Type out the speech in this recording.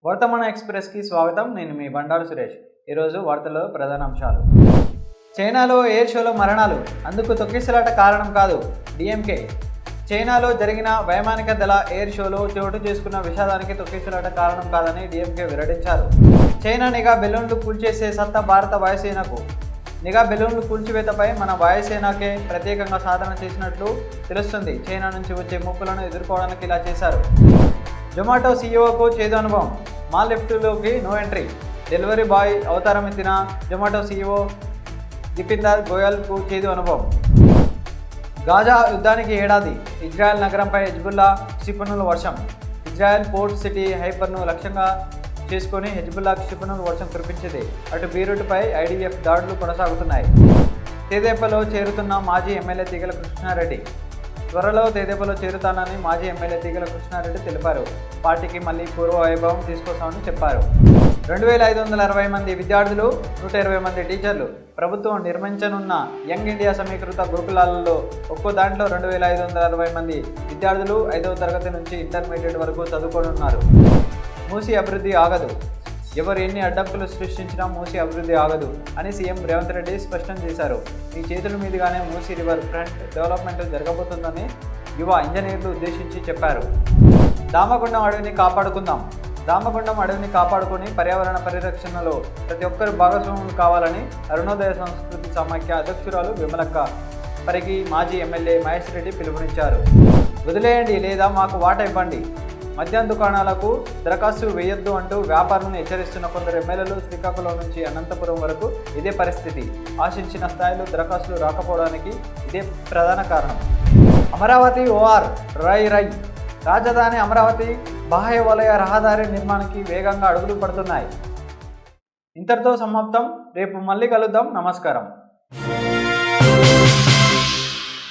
వర్తమాన ఎక్స్ప్రెస్కి స్వాగతం. నేను మీ బండారు సురేష్. ఈరోజు వార్తల్లో ప్రధాన అంశాలు. చైనాలో ఎయిర్ షోలో మరణాలు, అందుకు తొక్కిసలాట కారణం కాదు డిఎంకే. చైనాలో జరిగిన వైమానిక దళ ఎయిర్ షోలో చోటు చేసుకున్న విషాదానికి తొక్కిసలాట కారణం కాదని డిఎంకే వెల్లడించారు. చైనా నిఘా బెలూన్లు కూల్చేసే సత్తా భారత వాయుసేనకు. నిఘా బెలూన్లు కూల్చివేతపై మన వాయుసేనకే ప్రత్యేకంగా సాధన చేసినట్లు తెలుస్తుంది. చైనా నుంచి వచ్చే ముప్పులను ఎదుర్కోవడానికి ఇలా చేశారు. జొమాటో సీఈఓకు చేదు అనుభవం. మాల్ లిఫ్ట్లోకి నో ఎంట్రీ. డెలివరీ బాయ్ అవతారం ఎత్తిన జొమాటో సీఈఓ దీపిన్దర్ గోయల్కు చేదు అనుభవం. గాజా యుద్ధానికి ఏడాది. ఇజ్రాయెల్ నగరంపై హెజ్బుల్లా క్షిపణుల వర్షం. ఇజ్రాయెల్ పోర్ట్ సిటీ హైఫర్ను లక్ష్యంగా చేసుకుని హెజ్బుల్లా క్షిపణుల వర్షం కురిపించింది. అటు బీరూట్పై ఐడిఎఫ్ దాడులు కొనసాగుతున్నాయి. తెదేపాలో చేరుతున్న మాజీ ఎమ్మెల్యే తీగల కృష్ణారెడ్డి. త్వరలో తెదేపాలో చేరుతానని మాజీ ఎమ్మెల్యే తీగల కృష్ణారెడ్డి తెలిపారు. పార్టీకి మళ్లీ పూర్వ వైభవం తీసుకొస్తామని చెప్పారు. 2560 మంది విద్యార్థులు, 120 మంది టీచర్లు. ప్రభుత్వం నిర్మించనున్న యంగ్ ఇండియా సమీకృత గురుకులాలలో ఒక్కో దాంట్లో 2560 మంది విద్యార్థులు 5వ తరగతి నుంచి ఇంటర్మీడియట్ వరకు చదువుకోనున్నారు. మూసీ అభివృద్ధి ఆగదు. ఎవరు ఎన్ని అడ్డంకులు సృష్టించినా మూసీ అభివృద్ధి ఆగదు అని సీఎం రేవంత్ రెడ్డి స్పష్టం చేశారు. ఈ చేతుల మీదుగానే మూసీ రివర్ ఫ్రంట్ డెవలప్మెంట్ జరగబోతుందని యువ ఇంజనీర్లు ఉద్దేశించి చెప్పారు. దామగుండం అడవిని కాపాడుకుందాం. దామగుండం అడవిని కాపాడుకొని పర్యావరణ పరిరక్షణలో ప్రతి ఒక్కరు భాగస్వాములు కావాలని అరుణోదయ సంస్కృతి సమాఖ్య అధ్యక్షురాలు విమలక్క పరిగి మాజీ ఎమ్మెల్యే మహేష్ రెడ్డి పిలుపునిచ్చారు. వదిలేయండి లేదా మాకు వాటా ఇవ్వండి. మద్యం దుకాణాలకు దరఖాస్తు వేయొద్దు అంటూ వ్యాపారులను హెచ్చరిస్తున్న కొందరు ఎమ్మెల్యేలు శ్రీకాకుళం నుంచి అనంతపురం వరకు ఇదే పరిస్థితి. ఆశించిన స్థాయిలో దరఖాస్తులు రాకపోవడానికి ఇదే ప్రధాన కారణం. అమరావతి ఓఆర్ రై. రాజధాని అమరావతి బాహ్య వలయ రహదారి నిర్మాణానికి వేగంగా అడుగులు పడుతున్నాయి. ఇంతటితో సమాప్తం. రేపు మళ్ళీ కలుద్దాం. నమస్కారం.